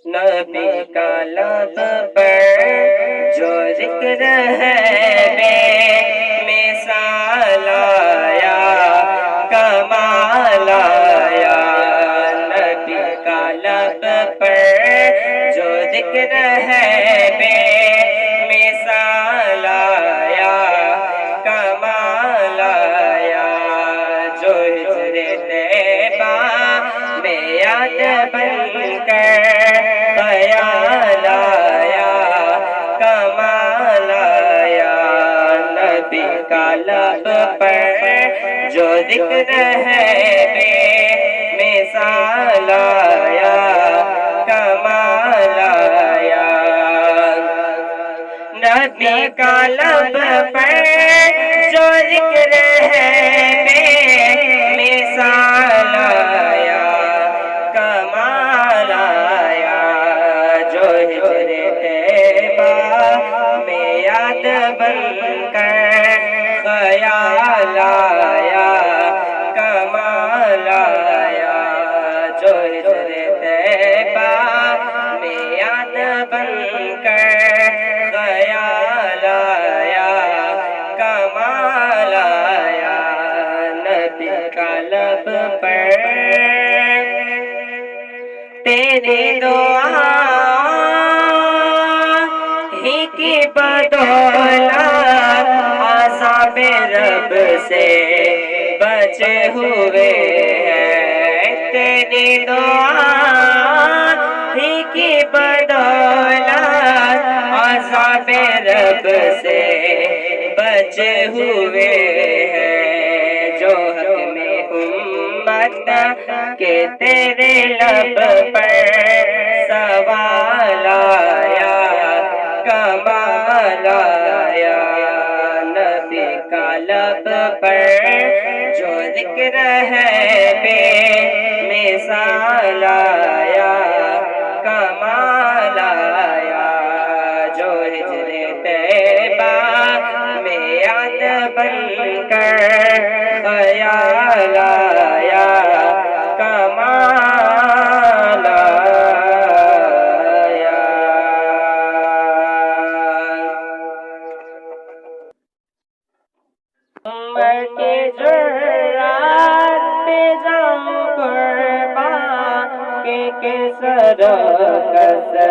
نبی کا لب پر جو ذکر ہے بے مثال آیا، کمال آیا۔ نبی کا لب پر جو ذکر ہے بے مثال آیا، کمال آیا۔ جو ہجر طیبہ میں یاد بن کر خیال آیا، کمال آیا۔ نبی کا لب پر جو ذکر ہے بے مثال آیا، کمال آیا۔ نبی کا لب پر جو ذکر ہے بے مثال آیا، کمال آیا۔ جو ہجر طیبہ میں یاد بن کر خیال آیا، کمال آیا۔ جو ہجر طیبہ میں یاد بن کر خیال آیا، کمال آیا۔ نبی کا لب پر تیری دعا ہی کی بدولت عذاب رب سے بچے ہوئے ہیں۔ تیری دعا ہی کی بدولت عذاب رب سے بچے ہوئے ہیں۔ جو حق میں امت کہ تیرے لب پر سوال آیا، کمال آیا۔ نبی کا لب پر جو ذکر ہے بے مثال آیا، کمال آیا۔ جو ہجر طیبہ میں یاد بن کر خیال آیا، کمال آیا۔ عمر کے جرات پہ جاؤں قربان کہ سر کسر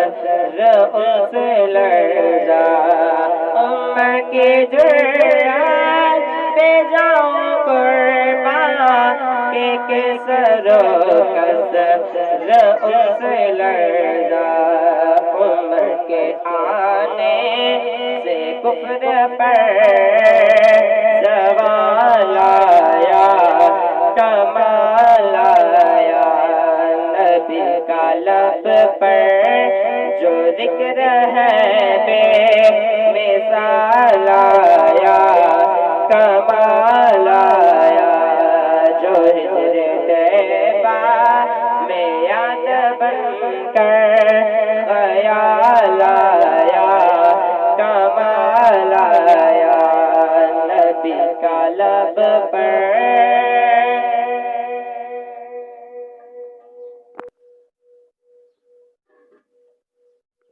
ان سے لڑ جا۔ عمر کے جرات پہ جاؤں قربان کہ سر کسر ان سے لڑ جا۔ عمر کے آنے سے کفر پر سوال آیا، کمال آیا۔ نبی کا لب پر جو ذکر ہے بے مثال آیا، کمال آیا۔ جو ہجر طیبہ میں یاد بن کر خیال آیا، کمال آیا۔ نبی کا لب پر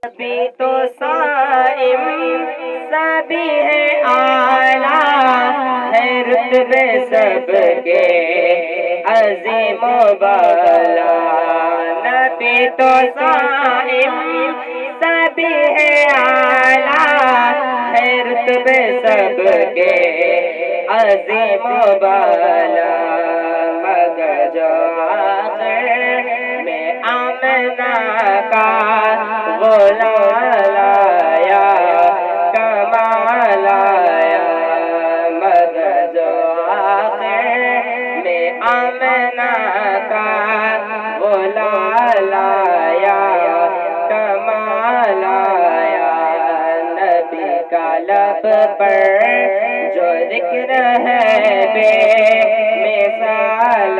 سبھی تو صائم سبھی ہے اعلیٰ، ہے رتبے سب کے عظیم و بالا۔ نبی تو صائم سبھی ہے اعلیٰ، ہے رتبے سب کے عظیم و بالا۔ مگر جو آخر میں آمنہ کا وہ لال آیا، کمال آیا۔ مگر جو آخر میں آمنہ کا وہ لال آیا، کمال آیا۔ نبی کا لب پر جو ذکر ہے بے مثال